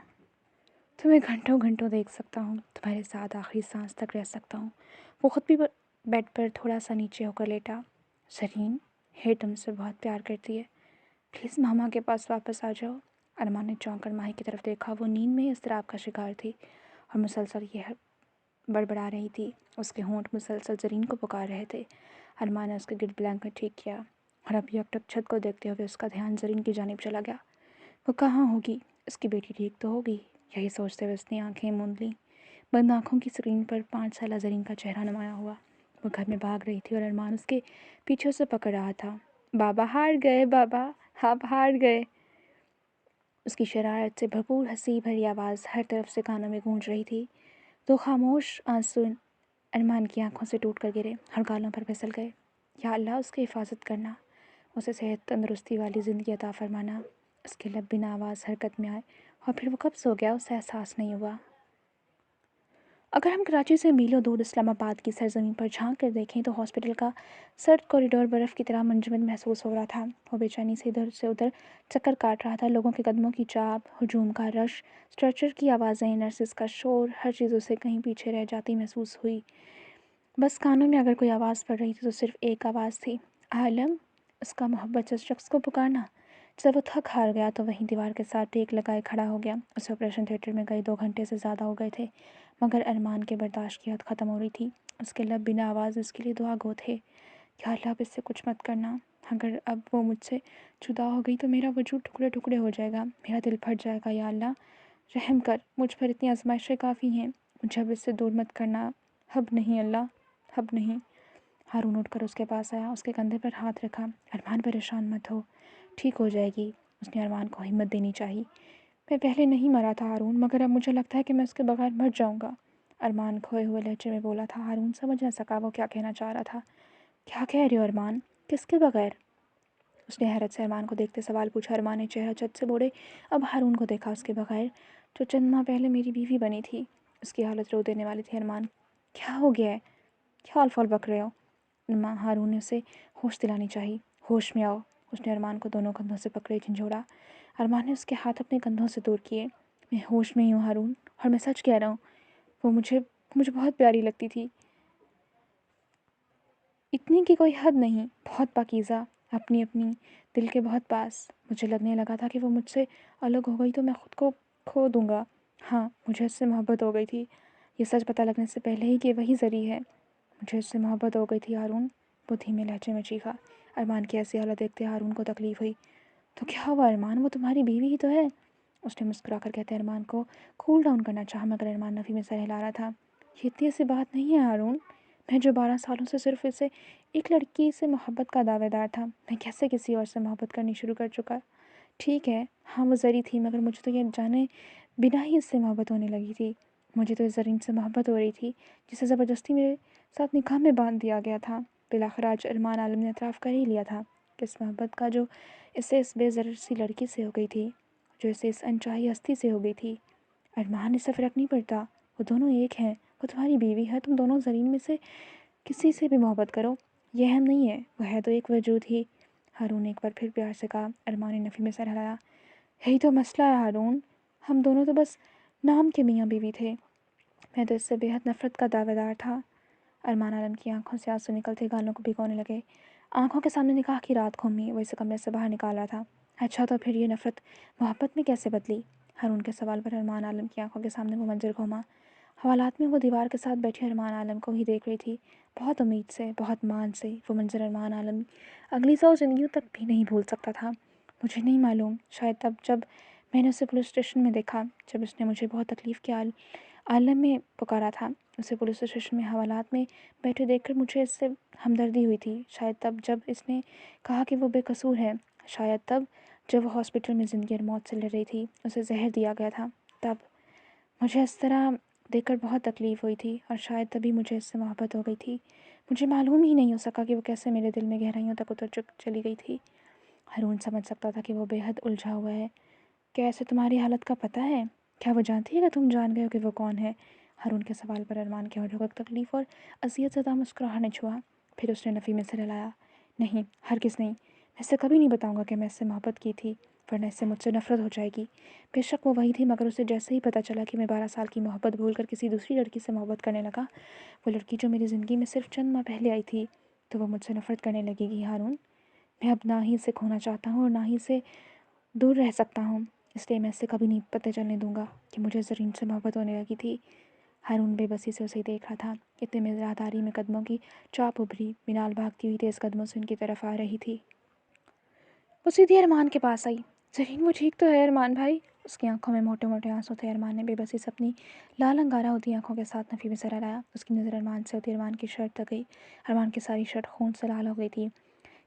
तुम्हें घंटों घंटों देख सकता हूँ, तुम्हारे साथ आखिरी सांस तक रह सकता हूँ। वो खुद भी बेड पर थोड़ा सा नीचे होकर लेटा। सरीन, हे तुमसे बहुत प्यार करती है, प्लीज़ मामा के पास वापस आ जाओ। अरमान ने चौंक कर माही की तरफ देखा। वो नींद में इज़्तिराब का शिकार थी और मुसलसल यह बड़बड़ा रही थी। उसके होंठ मुसलसल ज़रीन को पुकार रहे थे। अरमान ने उसके गिर्द ब्लैंकेट ठीक किया और अब यकटक छत को देखते हुए उसका ध्यान ज़रीन की जानिब चला गया। वो कहाँ होगी, उसकी बेटी ठीक तो होगी, यही सोचते हुए उसने आंखें मूंद लीं। बंद आँखों की स्क्रीन पर 5 साला ज़रीन का चेहरा नुमाया हुआ। वो घर में भाग रही थी और अरमान उसके पीछे से पकड़ रहा था। बाबा हार गए, बाबा आप हार गए। उसकी शरारत से भरपूर हंसी भरी आवाज़ हर तरफ से कानों में गूंज रही थी। तो खामोश आंसू अरमान की आंखों से टूट कर गिरे और गालों पर फिसल गए। या अल्लाह उसकी हिफाजत करना, उसे सेहत तंदुरुस्ती वाली ज़िंदगी अता फरमाना। उसके लब बिना आवाज़ हरकत में आए और फिर वो कब सो गया उसे एहसास नहीं हुआ। अगर हम कराची से मीलों दूर इस्लामाबाद की सरजमीन पर झांक कर देखें तो हॉस्पिटल का सर्द कॉरिडोर बर्फ़ की तरह मुंजमद महसूस हो रहा था। वो बेचैनी से इधर से उधर चक्कर काट रहा था। लोगों के कदमों की चाप, हजूम का रश, स्ट्रेचर की आवाज़ें, नर्सिस का शोर, हर चीज़ उसे कहीं पीछे रह जाती महसूस हुई। बस कानों में अगर कोई आवाज़ पड़ रही थी तो सिर्फ एक आवाज़ थी, आलम। उसका मोहब्बत जिस शख्स को पुकारना। जब वो थक हार गया तो वहीं दीवार के साथ टेक लगाए खड़ा हो गया। उसे ऑपरेशन थिएटर में गए 2 घंटे से ज़्यादा हो गए थे, मगर अरमान के बर्दाश्त की हद ख़त्म हो रही थी। उसके लब बिना आवाज़ उसके लिए दुआ गो थे। या अल्लाह अब इससे कुछ मत करना। अगर अब वो मुझसे जुदा हो गई तो मेरा वजूद टुकड़े टुकड़े हो जाएगा, मेरा दिल फट जाएगा। या अल्लाह रहम कर, मुझ पर इतनी आजमाइशें काफ़ी हैं, मुझे अब इससे दूर मत करना। अब नहीं अल्लाह, अब नहीं। हारून उठकर उसके पास आया, उसके कंधे पर हाथ रखा। अरमान परेशान मत हो, ठीक हो जाएगी। उसने अरमान को हिम्मत देनी चाहिए। मैं पहले नहीं मरा था हारून, मगर अब मुझे लगता है कि मैं उसके बगैर मर जाऊंगा। अरमान खोए हुए लहजे में बोला था। हारून समझ न सका वो क्या कहना चाह रहा था। क्या कह रहे हो अरमान, किसके बगैर? उसने हैरत से अरमान को देखते सवाल पूछा। अरमान ने चेहरा चट से बोले। अब हारून को देखा, उसके बगैर जो चंद माह पहले मेरी बीवी बनी थी। उसकी हालत रो देने वाली थी। अरमान क्या हो गया है, क्या हौल फौल बक रहे हो? माँ हारून ने उसे होश दिलानी चाहिए। होश में आओ। उसने अरमान को दोनों कंधों से पकड़े, झंझोड़ा। अरमान ने उसके हाथ अपने कंधों से दूर किए। मैं होश में ही हूँ हारून, और मैं सच कह रहा हूँ। वो मुझे मुझे बहुत प्यारी लगती थी, इतनी कि कोई हद नहीं, बहुत पाकीज़ा, अपनी अपनी दिल के बहुत पास। मुझे लगने लगा था कि वो मुझसे अलग हो गई तो मैं ख़ुद को खो दूँगा। हाँ, मुझे उससे मोहब्बत हो गई थी। ये सच पता लगने से पहले ही कि वही ज़री है। मुझे उससे मोहब्बत हो गई थी हारून, वो धीमे लहजे में चीखा। अरमान की ऐसी हालत देखते हारून को तकलीफ़ हुई। तो क्या हुआ अरमान, वो तुम्हारी बीवी ही तो है। उसने मुस्कुराकर कहते अरमान को कूल डाउन करना चाहा, मगर अरमान नफ़ी में सर हिला रहा था। ये इतनी ऐसी बात नहीं है हारून। मैं जो 12 सालों से सिर्फ इसे एक लड़की से मोहब्बत का दावेदार था, मैं कैसे किसी और से मोहब्बत करनी शुरू कर चुका। ठीक है, हाँ वो ज़री थी, मगर मुझे तो ये जाने बिना ही इससे मोहब्बत होने लगी थी। मुझे तो इस ज़रीन से मोहब्बत हो रही थी, जिसे ज़बरदस्ती मेरे साथ निकाह में बांध दिया गया था। बिलाखिर आज अरमान आलम ने एतराफ़ कर ही लिया था कि इस मोहब्बत का जो इससे इस बेज़र सी लड़की से हो गई थी, जो इसे इस अनचाही हस्ती से हो गई थी। अरमान, इससे फ़र्क नहीं पड़ता, वो दोनों एक हैं। वो तुम्हारी बीवी है, तुम दोनों ज़रीन में से किसी से भी मोहब्बत करो, यह अहम नहीं है, वह है तो एक वजूद ही। हारून ने एक बार फिर प्यार से कहा। अरमान ने नफ़ी में सर हिलाया। यही तो मसला है हारून, हम दोनों तो बस नाम के मियाँ बीवी थे, मैं तो इससे बेहद नफ़रत का दावेदार था। अरमान आलम की आंखों से आंसू निकलते गालों को भिगोने लगे। आंखों के सामने निकाह की रात घूमी, वो इसे कमरे से बाहर निकाल रहा था। अच्छा, तो फिर ये नफ़रत मोहब्बत में कैसे बदली? हारून के सवाल पर अरमान आलम की आंखों के सामने वो मंजर घूमा। हवालात में वो दीवार के साथ बैठी अरमान आलम को ही देख रही थी, बहुत उम्मीद से, बहुत मान से। वो मंजर अरमान आलम अगली 100 ज़िंदगियों तक भी नहीं भूल सकता था। मुझे नहीं मालूम, शायद तब जब मैंने उसे पुलिस स्टेशन में देखा, जब उसने मुझे बहुत तकलीफ़ के आलम में पुकारा था। उसे पुलिस स्टेशन में हवालात में बैठे देखकर मुझे इससे हमदर्दी हुई थी। शायद तब जब इसने कहा कि वो बेकसूर है। शायद तब जब वो हॉस्पिटल में ज़िंदगी और मौत से लड़ रही थी, उसे जहर दिया गया था। तब मुझे इस तरह देखकर बहुत तकलीफ़ हुई थी, और शायद तभी मुझे इससे मोहब्बत हो गई थी। मुझे मालूम ही नहीं हो सका कि वो कैसे मेरे दिल में गहराइयों तक उतर चली गई थी। हारून समझ सकता था कि वो बेहद उलझा हुआ है। क्या ऐसे तुम्हारी हालत का पता है? क्या वो जानती है कि तुम जान गए हो कि वो कौन है? हारून के सवाल पर अरमान के होठों पर तकलीफ़ और अज़ियत ज़दा मुस्कुराहट ने छुआ। फिर उसने नफ़ी में सिर हिलाया। नहीं, हरगिज़ नहीं, मैं इससे कभी नहीं बताऊंगा कि मैं इससे मोहब्बत की थी, वरना इससे मुझसे नफ़रत हो जाएगी। बेशक वो वही थी, मगर उसे जैसे ही पता चला कि मैं 12 साल की मोहब्बत भूलकर किसी दूसरी लड़की से मोहब्बत करने लगा, वो लड़की जो मेरी ज़िंदगी में सिर्फ चंद माह पहले आई थी, तो वो मुझसे नफ़रत करने लगेगी। हारून, मैं अब ना ही इसे खोना चाहता हूँ और ना ही इसे दूर रह सकता हूँ, इसलिए मैं इससे कभी नहीं पता चलने दूंगा कि मुझे ज़रीन से मोहब्बत होने लगी थी। हारून बेबसी से उसे देख रहा था। इतने में राहदारी में कदमों की चाप उभरी। मिनाल भागती हुई तेज़ कदमों से उनकी तरफ आ रही थी। वो सीधी अरमान के पास आई। ज़रीन, वो ठीक तो है अरमान भाई? उसकी आंखों में मोटे मोटे आंसू थे। अरमान ने बेबसी से अपनी लाल अंगारा होती आंखों के साथ नफ़ी में सर हिलाया। उसकी नज़र अरमान से होती अरमान की शर्ट तक गई। अरमान की सारी शर्ट खून से लाल हो गई थी।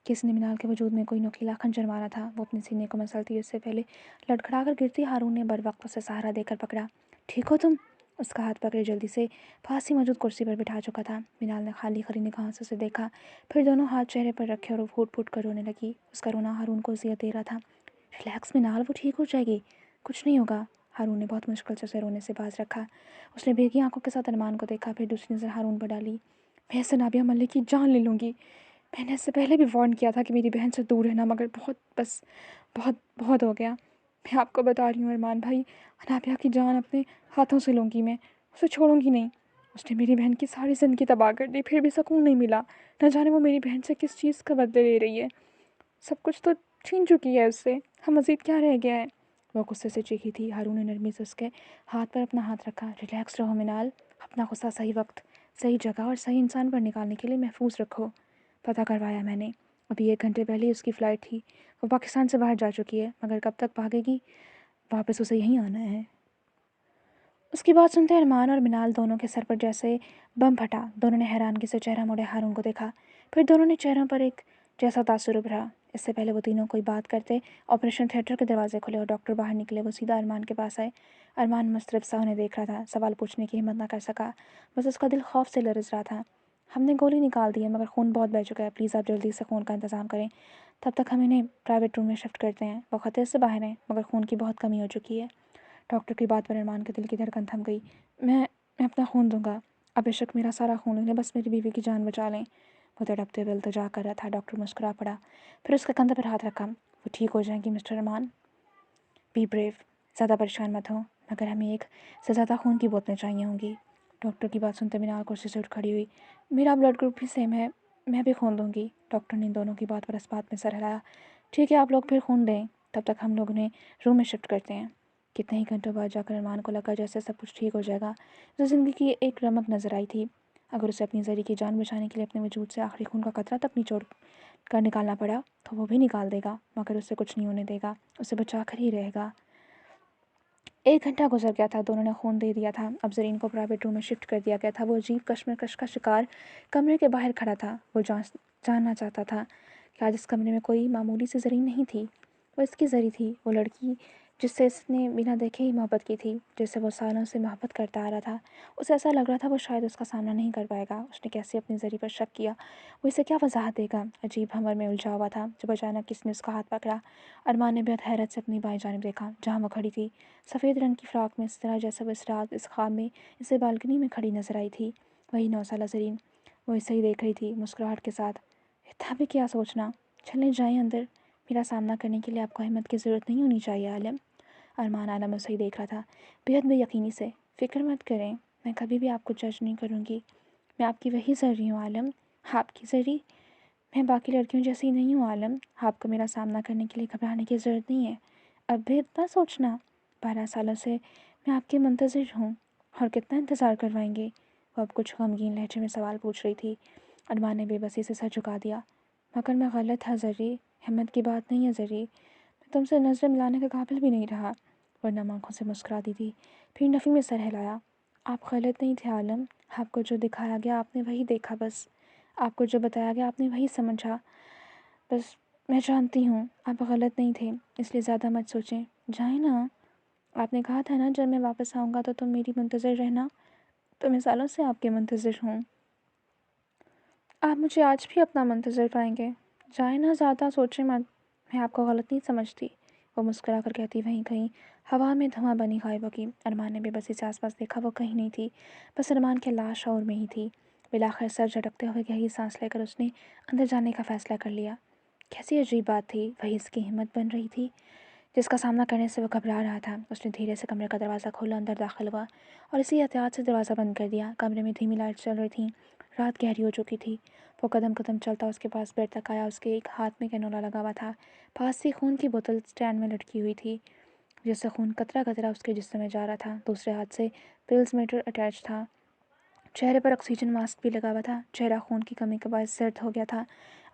किसने मिनाल के वजूद में कोई नुकीला खंजर मारा था। वो अपने सीने को मसलती उससे पहले लड़खड़ा कर गिरती हारून ने बर वक्त उसे सहारा देकर पकड़ा। ठीक हो तुम? उसका हाथ पकड़े जल्दी से पास ही मौजूद कुर्सी पर बिठा चुका था। मिनाल ने खाली खरी निगाहों से उसे देखा, फिर दोनों हाथ चेहरे पर रखे और वो फूट फूट कर रोने लगी। उसका रोना हारून को अज़ियत दे रहा था। रिलैक्स मिनाल, वो ठीक हो जाएगी, कुछ नहीं होगा। हारून ने बहुत मुश्किल से उसे रोने से बाज रखा। उसने भीगी आंखों के साथ अरमान को देखा, फिर दूसरी नज़र हारून पर डाली। मैं इससे नाबिया मलिक की जान ले लूँगी। मैंने इससे पहले भी वार्न किया था कि मेरी बहन से दूर रहना, मगर बहुत बहुत हो गया। मैं आपको बता रही हूँ अरमान भाई, नाबिया की जान अपने हाथों से लूँगी मैं, उसे छोड़ूंगी नहीं। उसने मेरी बहन की सारी ज़िंदगी तबाह कर दी, फिर भी सुकून नहीं मिला। न जाने वो मेरी बहन से किस चीज़ का बदले ले रही है। सब कुछ तो छीन चुकी है उससे, हम मज़ीद क्या रह गया है। वो गुस्से से चीखी थी। हारून ने नरमी से उसके हाथ पर अपना हाथ रखा। रिलैक्स रहो मिनाल, अपना गुस्सा सही वक्त, सही जगह और सही इंसान पर निकालने के लिए महफूज रखो। पता करवाया मैंने, अभी 1 घंटे पहले ही उसकी फ़्लाइट थी। वो पाकिस्तान से बाहर जा चुकी है, मगर कब तक भागेगी, वापस उसे यहीं आना है। उसकी बात सुनते अरमान और मिनाल दोनों के सर पर जैसे बम फटा। दोनों ने हैरानगी से चेहरा मोड़े हारून को देखा, फिर दोनों ने चेहरों पर एक जैसा तासुर उभरा। इससे पहले वो तीनों कोई बात करते, ऑपरेशन थिएटर के दरवाजे खुले और डॉक्टर बाहर निकले। वो सीधा अरमान के पास आए। अरमान मुस्तरब सा उन्हें देख रहा था, सवाल पूछने की हिम्मत ना कर सका, बस उसका दिल खौफ से लरज रहा था। हमने गोली निकाल दी है, मगर खून बहुत बह चुका है, प्लीज़ आप जल्दी से खून का इंतज़ाम करें, तब तक हम इन्हें प्राइवेट रूम में शिफ्ट करते हैं। वो खतरे से बाहर हैं, मगर खून की बहुत कमी हो चुकी है। डॉक्टर की बात पर अरमान के दिल की धड़कन थम गई। मैं अपना खून दूंगा, अब बेशक मेरा सारा खून उन्हें, बस मेरी बीवी की जान बचा लें। वो तड़पते हुए इल्तिजा कर रहा था। डॉक्टर मुस्कुरा पड़ा, फिर उसके कंधे पर हाथ रखा। वो ठीक हो जाएंगी मिस्टर अरमान, बी ब्रेव, ज़्यादा परेशान मत हो, मगर हमें एक से ज़्यादा खून की बोतलें चाहिए होंगी। डॉक्टर की बात सुनते मिनाल कुर्सी से उठ खड़ी हुई। मेरा ब्लड ग्रुप भी सेम है, मैं भी खून दूंगी। डॉक्टर ने दोनों की बात पर इस बात में सर हिलाया। ठीक है, आप लोग फिर खून दें, तब तक हम लोग उन्हें रूम में शिफ्ट करते हैं। कितने ही घंटों बाद जाकर अरमान को लगा जैसे सब कुछ ठीक हो जाएगा। जो ज़िंदगी की एक रमक नजर आई थी, अगर उसे अपनी जरी की जान बचाने के लिए अपने वजूद से आखिरी खून का कतरा तक निचोड़ कर निकालना पड़ा, तो वो भी निकाल देगा, मगर उसे कुछ नहीं होने देगा, उसे बचा कर ही रहेगा। 1 घंटा गुजर गया था, दोनों ने खून दे दिया था। अब जरीन को प्राइवेट रूम में शिफ्ट कर दिया गया था। वो अजीब कश्मकश का शिकार कमरे के बाहर खड़ा था। वो जानना चाहता था कि आज इस कमरे में कोई मामूली सी जरीन नहीं थी, वो इसकी जरी थी, वो लड़की जिससे इसने बिना देखे ही मोहब्बत की थी, जिससे वो सालों से मोहब्बत करता आ रहा था। उसे ऐसा लग रहा था वो शायद उसका सामना नहीं कर पाएगा। उसने कैसे अपनी जरी पर शक किया, वो इसे क्या वजाहत देगा। अजीब हमर में उलझा हुआ था जब अचानक किसने उसका हाथ पकड़ा। अरमान ने बेहद हैरत से अपनी बाएं जानिब देखा, जहाँ वो खड़ी थी। सफ़ेद रंग की फ्रॉक में, इस तरह जैसा वो इस रात इस ख्वाब में इसे बालकनी में खड़ी नजर आई थी। वही 9 साला जरीन, वो इसे ही देख रही थी मुस्कुराहट के साथ। इतना भी क्या सोचना, चलें जाएं अंदर, मेरा सामना करने के लिए आपको हिम्मत की ज़रूरत नहीं होनी चाहिए आलम। अरमान आलम उसे ही देख रहा था, बेहद बेयकीनी से। फ़िक्र मत करें, मैं कभी भी आपको जज नहीं करूँगी। मैं आपकी वही जरी हूँ आलम, आपकी जरी। मैं बाकी लड़कियों जैसी नहीं हूँ आलम, आपको मेरा सामना करने के लिए घबराने की ज़रूरत नहीं है। अब भी इतना सोचना, 12 सालों से मैं आपके मुंतज़िर हूँ, और कितना इंतज़ार करवाएंगे। वो अब कुछ गमगीन लहजे में सवाल पूछ रही थी। अरमान ने बेबसी से सर झुका दिया। मगर मैं गलत था ज़री, हिम्मत की बात नहीं है ज़री, मैं तुमसे नज़रें मिलाने के काबिल भी नहीं रहा। वरना आंखों से मुस्कुरा दी थी, फिर नफ़ी में सर हिलाया। आप गलत नहीं थे आलम, आपको जो दिखाया गया आपने वही देखा, बस आपको जो बताया गया आपने वही समझा। बस मैं जानती हूँ आप गलत नहीं थे, इसलिए ज़्यादा मत सोचें, जाए ना। आपने कहा था ना जब मैं वापस आऊँगा तो तुम मेरी मुंतज़िर रहना, तो मैं सालों से आपके मुंतज़िर हूँ। आप मुझे आज भी अपना मुंतज़िर पाएंगे, जाए ना, ज़्यादा सोचें मत, मैं आपको गलत नहीं समझती। वो मुस्कुरा कर कहती। वहीं कहीं हवा में धुआं बनी गायबा की। अरमान ने बेबसी से आसपास देखा, वो कहीं नहीं थी, बस अरमान के लाश और में ही थी। बिलाखिर सर झटकते हुए गहरी सांस लेकर उसने अंदर जाने का फ़ैसला कर लिया। कैसी अजीब बात थी, वही इसकी हिम्मत बन रही थी जिसका सामना करने से वो घबरा रहा था। उसने धीरे से कमरे का दरवाज़ा खोला, अंदर दाखिल हुआ और इसी एहतियात से दरवाज़ा बंद कर दिया। कमरे में धीमी लाइट चल रही थी, रात गहरी हो चुकी थी। वो कदम कदम चलता उसके पास बेड तक आया। उसके एक हाथ में कैनोला लगा हुआ था, पास ही खून की बोतल स्टैंड में लटकी हुई थी, जिससे खून कतरा कतरा उसके जिस्म में जा रहा था। दूसरे हाथ से पिल्स मीटर अटैच था। चेहरे पर ऑक्सीजन मास्क भी लगा हुआ था। चेहरा खून की कमी के बायस सर्द हो गया था।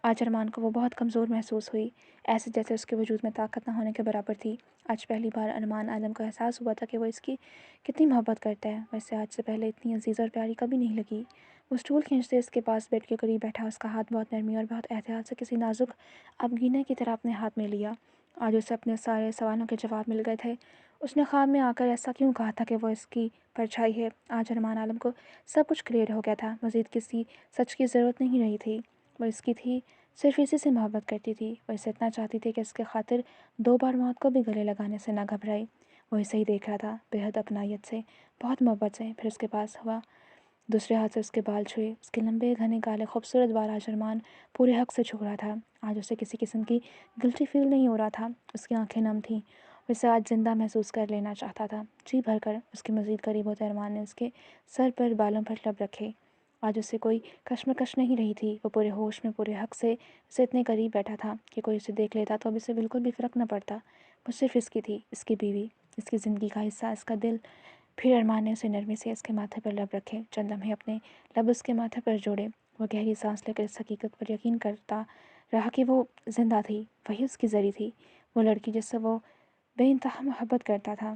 आज अरमान को वो बहुत कमज़ोर महसूस हुई, ऐसे जैसे उसके वजूद में ताकत न होने के बराबर थी। आज पहली बार अरमान आलम को एहसास हुआ था कि वो इसकी कितनी मोहब्बत करता है। वैसे आज से पहले इतनी अजीज़ और प्यारी कभी नहीं लगी। वो स्टूल खींचते इसके पास बेड के करीब बैठा। उसका हाथ बहुत नरमी और बहुत एहतियात से किसी नाजुक अबगीने की तरह अपने हाथ में लिया। आज उसे अपने सारे सवालों के जवाब मिल गए थे। उसने ख्वाब में आकर ऐसा क्यों कहा था कि वो इसकी परछाई है। आज अरमान आलम को सब कुछ क्लियर हो गया था। मज़ीद किसी सच की ज़रूरत नहीं रही थी, वो इसकी थी, सिर्फ इसी से मोहब्बत करती थी। वो इसे इतना चाहती थी कि इसके खातिर 2 बार मौत को भी गले लगाने से ना घबराई। وہ اسے ہی دیکھ رہا تھا، بیحد اپنائیت سے، بہت محبت سے۔ پھر اس کے پاس ہوا، دوسرے ہاتھ سے اس کے بال چھوئے، اس کے لمبے گھنے کالے خوبصورت بال آج ارمان پورے حق سے چھو رہا تھا۔ آج اسے کسی قسم کی گلٹی فیل نہیں ہو رہا تھا، اس کی آنکھیں نم تھیں، وہ اسے آج زندہ محسوس کر لینا چاہتا تھا۔ جی بھر کر اس کے مزید قریب ہوتے ارمان نے اس کے سر پر، بالوں پر لب رکھے۔ آج اسے کوئی کشمکش نہیں رہی تھی، وہ پورے ہوش میں پورے حق سے اسے اتنے قریب بیٹھا تھا کہ کوئی اسے دیکھ لیتا تو اب اسے بالکل بھی فرق نہ پڑتا، وہ صرف اس کی تھی، اس کی بیوی، اس کی زندگی کا حصہ، اس کا دل۔ پھر ارمان نے اسے نرمی سے اس کے ماتھے پر لب رکھے، چند لمحے اپنے لب اس کے ماتھے پر جوڑے۔ وہ گہری سانس لے کر اس حقیقت پر یقین کرتا رہا کہ وہ زندہ تھی، وہی اس کی زری تھی، وہ لڑکی جس سے وہ بے انتہا محبت کرتا تھا۔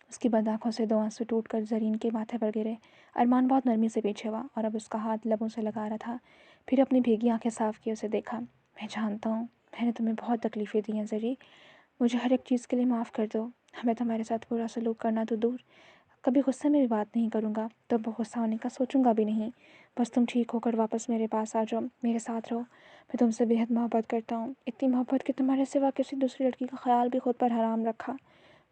اس کی بند آنکھوں سے دو آنسو ٹوٹ کر زرین کے ماتھے پر گرے۔ ارمان بہت نرمی سے پیچھے ہوا اور اب اس کا ہاتھ لبوں سے لگا رہا تھا۔ پھر اپنی بھیگی آنکھیں صاف کی اسے دیکھا۔ میں جانتا ہوں میں نے تمہیں بہت تکلیفیں دی ہیں زری، مجھے ہر ایک چیز کے لیے معاف کر دو۔ ہمیں تمہارے ساتھ برا سلوک کرنا تو دور، کبھی غصے میں بھی بات نہیں کروں گا، تو غصہ ہونے کا سوچوں گا بھی نہیں۔ بس تم ٹھیک ہو کر واپس میرے پاس آ جاؤ، میرے ساتھ رہو۔ میں تم سے بےحد محبت کرتا ہوں، اتنی محبت کہ تمہارے سوا کسی دوسری لڑکی کا خیال بھی خود پر حرام رکھا۔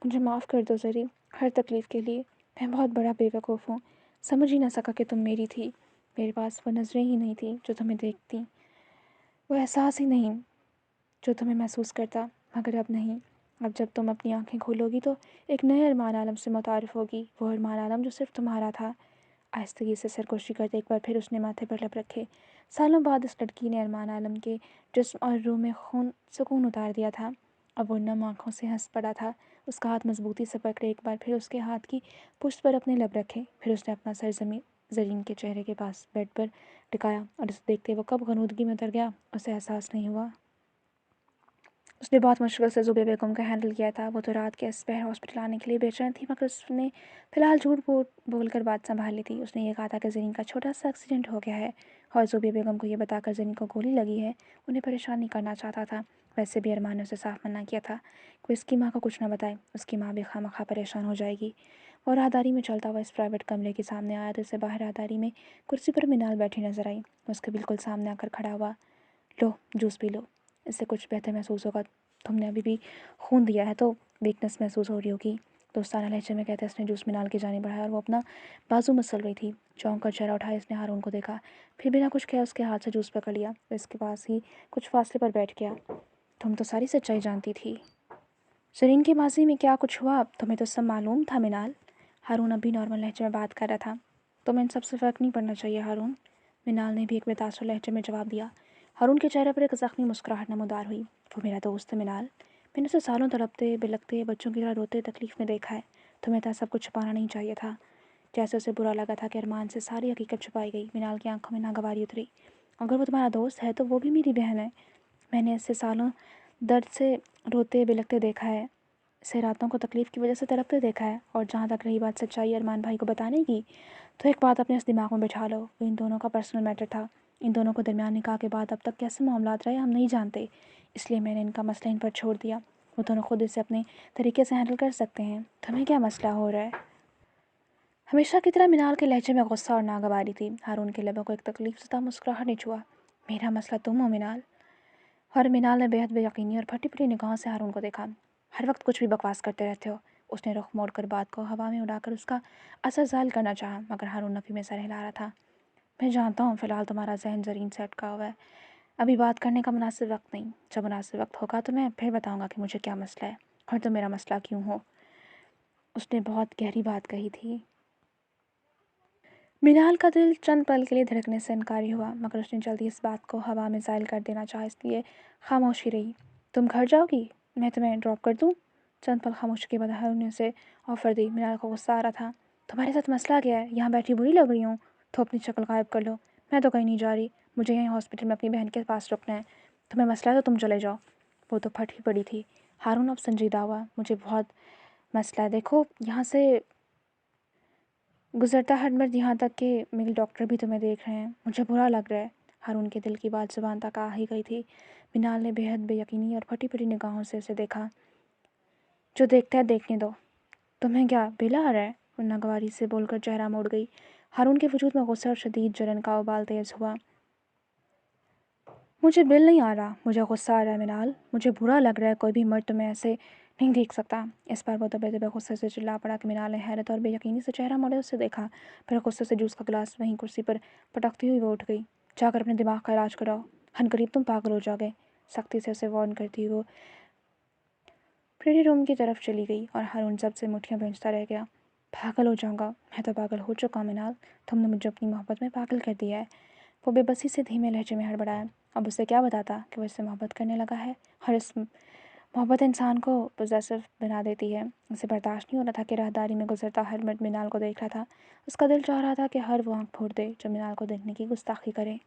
مجھے معاف کر دو زری، ہر تکلیف کے لیے۔ میں بہت بڑا بے وقوف ہوں، سمجھ ہی نہ سکا کہ تم میری تھی۔ میرے پاس وہ نظریں ہی نہیں تھیں جو تمہیں دیکھتی، وہ احساس ہی نہیں جو تمہیں محسوس کرتا، مگر اب نہیں۔ اب جب تم اپنی آنکھیں کھولو گی تو ایک نئے ارمان عالم سے متعارف ہوگی، وہ ارمان عالم جو صرف تمہارا تھا۔ آہستگی سے سرگوشی کرتے ایک بار پھر اس نے ماتھے پر لب رکھے۔ سالوں بعد اس لڑکی نے ارمان عالم کے جسم اور روح میں سکون اتار دیا تھا۔ اب وہ نم آنکھوں سے ہنس پڑا تھا، اس کا ہاتھ مضبوطی سے پکڑے ایک بار پھر اس کے ہاتھ کی پشت پر اپنے لب رکھے، پھر اس نے اپنا سر زرین کے چہرے کے پاس بیڈ پر ٹکایا اور اسے دیکھتے وہ کب غنودگی میں اتر گیا اسے احساس نہیں ہوا۔ اس نے بہت مشکل سے زوبیہ بیگم کا ہینڈل کیا تھا، وہ تو رات کے اس پہر ہاسپٹل آنے کے لیے بے چین تھی، مگر اس نے فی الحال جھوٹ بول کر بات سنبھال لی تھی۔ اس نے یہ کہا تھا کہ زرین کا چھوٹا سا ایکسیڈنٹ ہو گیا ہے اور زوبیہ بیگم کو یہ بتا کر زرین کو گولی لگی ہے، انہیں پریشان نہیں کرنا چاہتا تھا۔ ویسے بھی ارمان نے اسے صاف منع کیا تھا کہ اس کی ماں کو کچھ نہ بتائے، اس کی ماں بھی خواہ مخواہ پریشان ہو جائے گی۔ اور راہداری میں چلتا ہوا اس پرائیویٹ کمرے کے سامنے آیا تو اسے باہر راہداری میں کرسی پر منال بیٹھی نظر آئی۔ اس کے بالکل سامنے آ کر کھڑا ہوا۔ لو جوس پی لو، اس سے کچھ بہتر محسوس ہوگا، تم نے ابھی بھی خون دیا ہے تو ویکنس محسوس ہو رہی ہوگی۔ دوستانہ لہجے میں کہتے اس نے جوس منال کی جانب بڑھایا اور وہ اپنا بازو مسل رہی تھی۔ چونک کر چہرہ اٹھائے اس نے ہارون کو دیکھا، پھر بنا کچھ کہے اس کے ہاتھ سے جوس پکڑ لیا، وہ اس کے پاس ہی کچھ فاصلے پر بیٹھ گیا۔ تم تو ساری سچائی جانتی تھی، زرین کے ماضی میں کیا کچھ ہوا تمہیں تو سب معلوم تھا منال۔ ہارون اب بھی نارمل لہجے میں بات کر رہا تھا۔ تمہیں ان سب سے فرق نہیں پڑنا چاہیے ہارون، منال نے بھی ایک بے تاثر لہجے میں جواب دیا۔ ہارون کے چہرے پر ایک زخمی مسکراہٹ نمودار ہوئی۔ وہ میرا دوست ہے منال، میں نے اسے سالوں تڑپتے بلکتے بچوں کی طرح روتے تکلیف میں دیکھا ہے، تمہیں تو سب کچھ چھپانا نہیں چاہیے تھا۔ جیسے اسے برا لگا تھا کہ ارمان سے ساری حقیقت چھپائی گئی، منال کی آنکھوں میں ناگواری اتری۔ اگر وہ تمہارا دوست ہے تو وہ بھی میری بہن ہے، میں نے اسے سالوں درد سے روتے بلکتے دیکھا ہے، اسے راتوں کو تکلیف کی وجہ سے تڑپتے دیکھا ہے۔ اور جہاں تک رہی بات سچائی ارمان بھائی کو بتانے کی، تو ایک بات اپنے اس دماغ میں بٹھا لو، وہ ان دونوں کا پرسنل میٹر تھا۔ ان دونوں کو درمیان نکاح کے بعد اب تک کیسے معاملات رہے ہم نہیں جانتے، اس لیے میں نے ان کا مسئلہ ان پر چھوڑ دیا، وہ دونوں خود اسے اپنے طریقے سے ہینڈل کر سکتے ہیں۔ تمہیں کیا مسئلہ ہو رہا ہے؟ ہمیشہ کی طرح منال کے لہجے میں غصہ اور ناگواری تھی۔ ہارون کے لبوں کو ایک تکلیف زدہ مسکراہٹ نے چھوا۔ میرا مسئلہ تم ہو منال؟ اور منال نے بےحد بے یقینی اور پھٹی پھٹی نگاہوں سے ہارون کو دیکھا۔ ہر وقت کچھ بھی بکواس کرتے رہتے ہو، اس نے رخ موڑ کر بات کو ہوا میں اڑا کر اس کا اثر زائل کرنا چاہا، مگر ہارون نفی میں سر ہلا رہا تھا۔ میں جانتا ہوں فی الحال تمہارا ذہن زرین سے اٹکا ہوا ہے، ابھی بات کرنے کا مناسب وقت نہیں، جب مناسب وقت ہوگا تو میں پھر بتاؤں گا کہ مجھے کیا مسئلہ ہے اور تم میرا مسئلہ کیوں ہو۔ اس نے بہت گہری بات کہی تھی۔ منال کا دل چند پل کے لیے دھڑکنے سے انکاری ہوا، مگر اس نے جلدی اس بات کو ہوا میں زائل کر دینا چاہا، اس لیے خاموشی رہی۔ تم گھر جاؤ گی؟ میں تمہیں ڈراپ کر دوں؟ چند پل خاموشی کے بعد ہارون نے اسے آفر دی۔ منال کو غصہ آ رہا تھا۔ تمہارے ساتھ مسئلہ کیا ہے؟ یہاں بیٹھی بری لگ رہی ہوں تو اپنی شکل غائب کر لو، میں تو کہیں نہیں جا رہی، مجھے یہیں ہاسپٹل میں اپنی بہن کے پاس رکنا ہے، تمہیں مسئلہ ہے تو تم چلے جاؤ۔ وہ تو پھٹ ہی پڑی تھی۔ ہارون اب سنجیدہ ہوا، مجھے بہت مسئلہ ہے، دیکھو یہاں سے گزرتا ہر مرد، یہاں تک کہ میل ڈاکٹر بھی تمہیں دیکھ رہے ہیں، مجھے برا لگ رہا ہے۔ ہارون کے دل کی بات زبان تک آ ہی گئی تھی۔ منال نے بےحد بے یقینی اور پھٹی پھٹی نگاہوں سے اسے دیکھا۔ جو دیکھتا ہے دیکھنے دو، تمہیں کیا بلا آ رہا ہے؟ وہ ناگواری سے بول کر چہرہ موڑ گئی۔ ہارون کے وجود میں غصہ اور شدید جلن کا ابال تیز ہوا۔ مجھے بل نہیں آ رہا، مجھے غصہ آ رہا ہے منال، مجھے برا لگ رہا ہے کوئی بھی مرد تمہیں ایسے नहीं देख सकता। इस बार वो दबे दबे गुस्से से चिल्ला पड़ा कि मीनाल ने हैरत और बेयकीनी से चेहरा मोड़े उससे देखा। फिर गुस्से से जूस का गिलास वहीं कुर्सी पर पटकती हुई वो उठ गई। जाकर अपने दिमाग का इलाज कराओ, हनकरीब तुम पागल हो जाओगे। सख्ती से उसे वार्न करती वो प्रेरी रूम की तरफ चली गई और हारून सब से मुठ्ठियाँ भींचता रह गया। पागल हो जाऊंगा, मैं तो पागल हो चुका हूं मीनाल, तुमने मुझे अपनी मोहब्बत में पागल कर दिया है। वो बेबसी से धीमे लहजे में हड़बड़ाया। अब उसे क्या बताता कि वो इससे मोहब्बत करने लगा है, और इस मोहब्बत इंसान को पोजेसिव बना देती है। उसे बर्दाश्त नहीं हो रहा था कि राहदारी में गुजरता हर मिनट मीनाल को देख रहा था। उसका दिल चाह रहा था कि हर वो आँख फोड़ दे जो मीनाल को देखने की गुस्ताखी करे।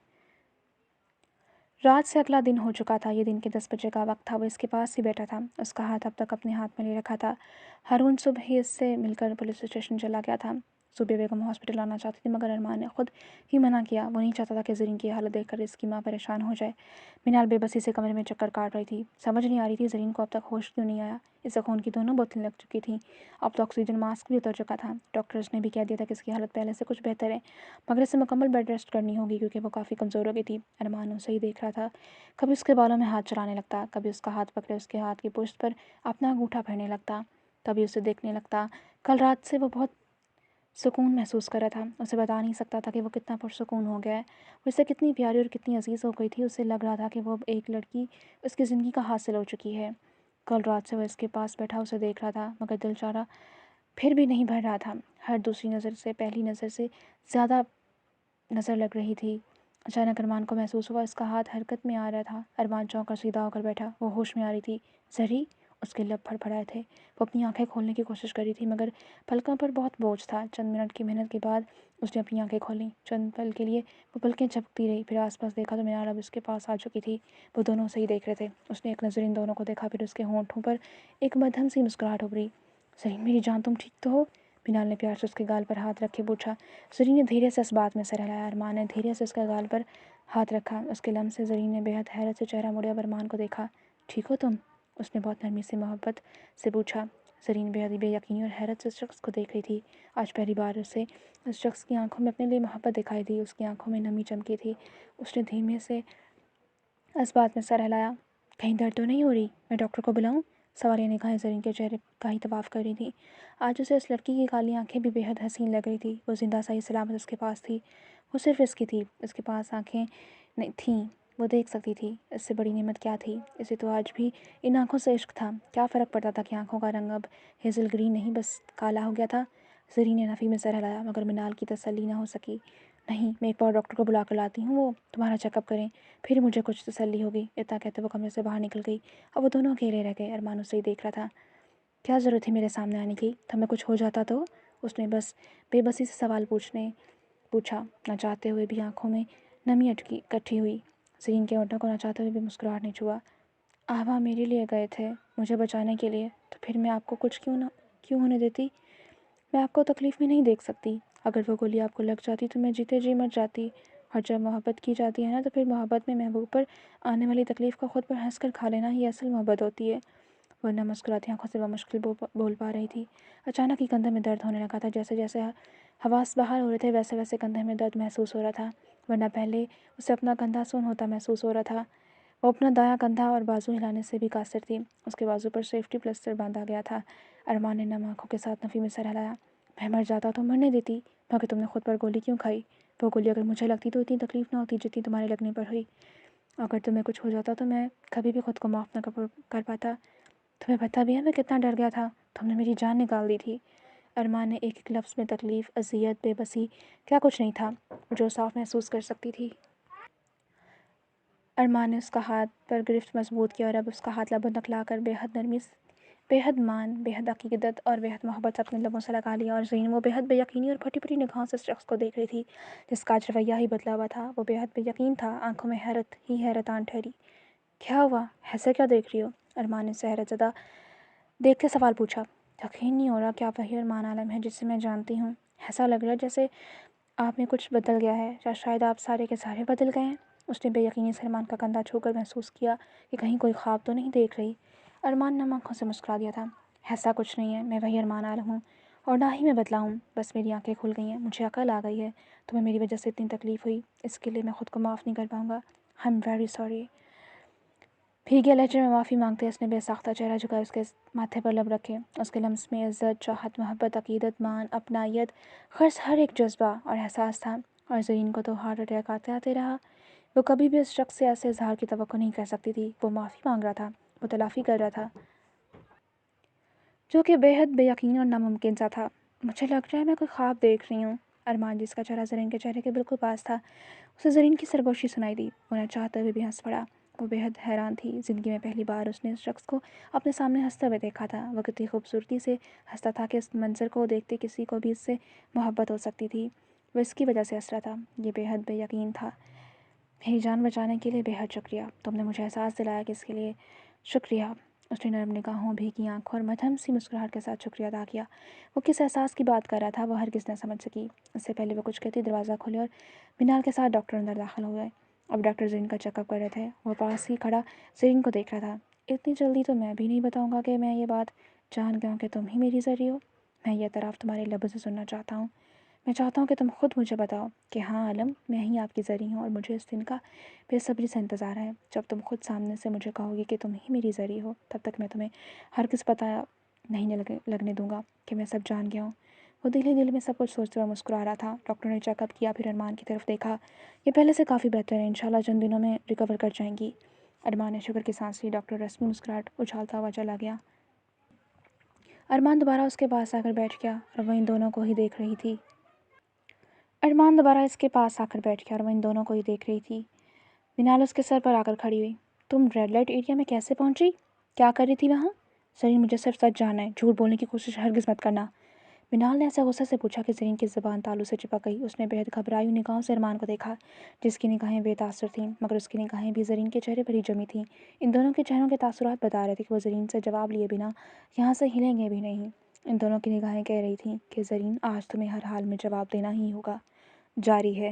रात से अगला दिन हो चुका था। ये दिन के 10 बजे का वक्त था। वो इसके पास ही बैठा था, उसका हाथ अब तक अपने हाथ में ले रखा था। हारून सुबह ही इससे मिलकर पुलिस स्टेशन चला गया था। सुबह बेगम हॉस्पिटल आना चाहती थी, मगर अरमान ने खुद ही मना किया। वो नहीं चाहता था कि ज़रीन की हालत देखकर इसकी माँ परेशान हो जाए। मीनाल बेबसी से कमरे में चक्कर काट रही थी। समझ नहीं आ रही थी ज़रीन को अब तक होश क्यों नहीं आया। इसे खून की दोनों बोतलें लग चुकी थीं। अब तो ऑक्सीजन मास्क भी उतर चुका था। डॉक्टर्स ने भी कह दिया था कि इसकी हालत पहले से कुछ बेहतर है, मगर इसे मुकम्मल बेड रेस्ट करनी होगी क्योंकि वो काफ़ी कमज़ोर हो गई थी। अरमान उसे ही देख रहा था। कभी उसके बालों में हाथ चलाने लगता, कभी उसका हाथ पकड़े उसके हाथ की पुश्त पर अपना अंगूठा फेरने लगता, कभी उसे देखने लगता। कल रात से वो बहुत सुकून महसूस कर रहा था। उसे बता नहीं सकता था कि वो कितना पुरसुकून हो गया है। वो इससे कितनी प्यारी और कितनी अजीज़ हो गई थी। उसे लग रहा था कि वो अब एक लड़की उसकी ज़िंदगी का हासिल हो चुकी है। कल रात से वो इसके पास बैठा उसे देख रहा था, मगर दिल चाह रहा फिर भी नहीं भर रहा था। हर दूसरी नज़र से पहली नज़र से ज़्यादा नज़र लग रही थी। अचानक अरमान को महसूस हुआ इसका हाथ हरकत में आ रहा था। अरमान चौंक कर सीधा होकर बैठा। वो होश में आ रही थी। ज़री, उसके लब फड़फड़ाए थे। वो अपनी आंखें खोलने की कोशिश कर रही थी, मगर पलकों पर बहुत बोझ था। चंद मिनट की मेहनत के बाद उसने अपनी आंखें खोलीं। चंद पल के लिए वो पलकें झपकती रही। फिर आसपास देखा तो मीनाल अब उसके पास आ चुकी थी। वो दोनों उसे ही देख रहे थे। उसने एक नज़र इन दोनों को देखा, फिर उसके होंठों पर एक मध्यम सी मुस्कुराहट उभरी। ज़रीन मेरी जान, तुम ठीक तो हो? मीनाल ने प्यार से उसके गाल पर हाथ रखे पूछा। ज़रीन ने धीरे से इस बात में सर हिलाया। अरमान ने धीरे से उसके गाल पर हाथ रखा। उसके लम्स से ज़रीन ने बेहद हैरत से चेहरा मोड़े और अरमान को देखा। ठीक हो तुम? उसने बहुत नरमी से मोहब्बत से पूछा। ज़रीन बेहद बेयकीनी और हैरत से उस शख्स को देख रही थी। आज पहली बार उसे उस शख्स की आंखों में अपने लिए मोहब्बत दिखाई दी। उसकी आंखों में नमी चमकी थी। उसने धीमे से इस बात में सर हिलाया। कहीं दर्द तो नहीं हो रही? मैं डॉक्टर को बुलाऊं? सवालिया निगाहें ज़रीन के चेहरे का ही तवाफ़ कर रही थी। आज उसे इस लड़की की काली आंखें भी बेहद हसीन लग रही थी। वो जिंदा सही सलामत उसके पास थी। वो सिर्फ इसकी थी। उसके पास आंखें नहीं थीं, वो देख सकती थी। इससे बड़ी नेमत क्या थी? इसे तो आज भी इन आंखों से इश्क था। क्या फ़र्क पड़ता था कि आंखों का रंग अब हेज़ल ग्रीन नहीं बस काला हो गया था। ज़रीन ने नफ़ी में सर हिलाया, मगर मीनाल की तसल्ली न हो सकी। नहीं, मैं एक बार डॉक्टर को बुला कर लाती हूँ, वो तुम्हारा चेकअप करें, फिर मुझे कुछ तसल्ली होगी। इतना कहते वो कमरे से बाहर निकल गई। अब वो दोनों अकेले रह गए। अरमान उसे ही देख रहा था। क्या ज़रूरत थी मेरे सामने आने की? तुम्हें कुछ हो जाता तो? उसने बस बेबसी से सवाल पूछा। न चाहते हुए भी आंखों में नमी अटकी इकट्ठी हुई। ज़रीन के होठों को न चाहते हुए भी मुस्कुराहट नहीं छुआ। आभा मेरे लिए गए थे, मुझे बचाने के लिए, तो फिर मैं आपको कुछ क्यों होने देती? मैं आपको तकलीफ़ में नहीं देख सकती। अगर वो गोली आपको लग जाती तो मैं जीते जी मर जाती। और जब मोहब्बत की जाती है ना, तो फिर मोहब्बत में महबूब पर आने वाली तकलीफ़ को खुद पर हंस कर खा लेना ही असल मोहब्बत होती है। वरना मुस्कुराती आंखों से बमुश्किल बोल पा रही थी। अचानक ही कंधे में दर्द होने लगा था। जैसे जैसे हवास बाहर हो रहे थे, वैसे वैसे कंधे में दर्द महसूस हो रहा था। वरना पहले उसे अपना कंधा सुन्न होता महसूस हो रहा था। वो अपना दायां कंधा और बाजू हिलाने से भी कासिर थी। उसके बाजू पर सेफ्टी प्लास्टर बांधा गया था। अरमान ने नम आंखों के साथ नफ़ी में सर हिलाया। मैं मर जाता तो मरने देती, मगर तुमने खुद पर गोली क्यों खाई? वो गोली अगर मुझे लगती तो इतनी तकलीफ़ ना होती जितनी तुम्हारे लगने पर हुई। अगर तुम्हें कुछ हो जाता तो मैं कभी भी खुद को माफ़ न कर पाता। तुम्हें पता भी है मैं कितना डर गया था? तुमने मेरी जान निकाल दी थी। अरमान ने एक एक लफ्ज़ में तकलीफ़, अज़ियत, बेबसी क्या कुछ नहीं था जो साफ महसूस कर सकती थी। अरमान ने उसका हाथ पर गिरफ्त मजबूत किया और अब उसका हाथ लबों तक लाकर बेहद नरमी, बेहद मान, बेहद अकीदत और बेहद मोहब्बत अपने लबों से लगा लिया। और ज़रीन वो बेहद बेयकीनी और फटी फटी निगाहों से उस शख्स को देख रही थी जिसका आज रवैया ही बदला हुआ था। वो बेहद बेयकीन था। आंखों में हैरत ही हैरतान ठहरी। क्या हुआ? ऐसे क्या देख रही हो? अरमान ने उससे हैरत ज़दा देख के सवाल पूछा। यकीन नहीं हो रहा कि आप वही अरमान आलम है जिससे मैं जानती हूँ। ऐसा लग रहा है जैसे आप में कुछ बदल गया है, या शायद आप सारे के सारे बदल गए हैं। उसने बेयकीनी से अरमान का कंधा छूकर महसूस किया कि कहीं कोई ख्वाब तो नहीं देख रही। अरमान ने आंखों से मुस्कुरा दिया था। ऐसा कुछ नहीं है, मैं वही अरमान आलम हूँ, और ना ही मैं बदला हूँ। बस मेरी आंखें खुल गई हैं, मुझे अकल आ गई है। तुम्हें मेरी वजह से इतनी तकलीफ़ हुई, इसके लिए मैं खुद को माफ़ नहीं कर पाऊँगा। I am very sorry. بھیگے لہجے میں معافی مانگتے اس نے بے ساختہ چہرہ جھکا، اس کے ماتھے پر لب رکھے۔ اس کے لمس میں عزت، چاہت، محبت، عقیدت، مان، اپنائیت، خرچ ہر ایک جذبہ اور احساس تھا۔ اور زرین کو تو ہارٹ اٹیک آتے رہا۔ وہ کبھی بھی اس شخص سے ایسے اظہار کی توقع نہیں کر سکتی تھی۔ وہ معافی مانگ رہا تھا، وہ تلافی کر رہا تھا، جو کہ بے حد بے یقین اور ناممکن سا تھا۔ مجھے لگ رہا ہے میں کوئی خواب دیکھ رہی ہوں۔ ارمان، جس کا چہرہ زرین کے چہرے کے بالکل پاس تھا، اسے زرین کی سرگوشی سنائی دی۔ وہ نہ چاہتے ہوئے بھی ہنس پڑا۔ وہ بے حد حیران تھی۔ زندگی میں پہلی بار اس نے اس شخص کو اپنے سامنے ہنستے ہوئے دیکھا تھا۔ وہ کتنی خوبصورتی سے ہنستا تھا کہ اس منظر کو دیکھتے کسی کو بھی اس سے محبت ہو سکتی تھی۔ وہ اس کی وجہ سے ہنس رہا تھا۔ یہ بے حد بے یقین تھا۔ میری جان بچانے کے لیے بے حد شکریہ۔ تم نے مجھے احساس دلایا کہ اس کے لیے شکریہ۔ اس نے نرم نگاہوں، بھیگی آنکھوں اور مدھم سی مسکراہٹ کے ساتھ شکریہ ادا کیا۔ وہ کس احساس کی بات کر رہا تھا وہ ہرگز نہ سمجھ سکی۔ اس سے پہلے وہ کچھ کہتی دروازہ کھولے اور منال کے ساتھ ڈاکٹر اندر داخل ہو گئے۔ اب ڈاکٹر زرین کا چیک اپ کر رہے تھے۔ وہ پاس ہی کھڑا زرین کو دیکھ رہا تھا۔ اتنی جلدی تو میں بھی نہیں بتاؤں گا کہ میں یہ بات جان گیا ہوں کہ تم ہی میری زری ہو۔ میں یہ اعتراف تمہارے لبوں سے سننا چاہتا ہوں۔ میں چاہتا ہوں کہ تم خود مجھے بتاؤ کہ ہاں عالم، میں ہی آپ کی زری ہوں اور مجھے اس دن کا بے صبری سے انتظار ہے جب تم خود سامنے سے مجھے کہو گی کہ تم ہی میری زری ہو۔ تب تک میں تمہیں ہرگز پتہ نہیں لگنے دوں گا کہ میں سب جان گیا ہوں۔ وہ دل ہی دل میں سب کچھ سوچتے ہوئے مسکرا رہا تھا۔ ڈاکٹر نے چیک اپ کیا، پھر ارمان کی طرف دیکھا۔ یہ پہلے سے کافی بہتر ہے، انشاءاللہ چند دنوں میں ریکور کر جائیں گی۔ ارمان نے شکر کی سانس لی۔ ڈاکٹر رسمی مسکراہٹ اچھالتا ہوا چلا گیا۔ ارمان دوبارہ اس کے پاس آ کر بیٹھ گیا اور وہ ان دونوں کو ہی دیکھ رہی تھی۔ منال اس کے سر پر آ کر کھڑی ہوئی۔ تم ریڈ لائٹ ایریا میں کیسے پہنچی؟ کیا کر رہی تھی وہاں؟ زرین، مجھے صرف سچ جاننا ہے، جھوٹ بولنے کی کوشش ہرگز مت کرنا۔ منال نے ایسے غصے سے پوچھا کہ زرین کی زبان تالو سے چپک گئی۔ اس نے بے حد گھبرائی ہوئی نگاہوں سے ارمان کو دیکھا، جس کی نگاہیں بے تاثر تھیں، مگر اس کی نگاہیں بھی زرین کے چہرے پر ہی جمی تھیں۔ ان دونوں کے چہروں کے تاثرات بتا رہے تھے کہ وہ زرین سے جواب لیے بنا یہاں سے ہلیں گے بھی نہیں۔ ان دونوں کی نگاہیں کہہ رہی تھیں کہ زرین، آج تمہیں ہر حال میں جواب دینا ہی ہوگا۔ جاری ہے۔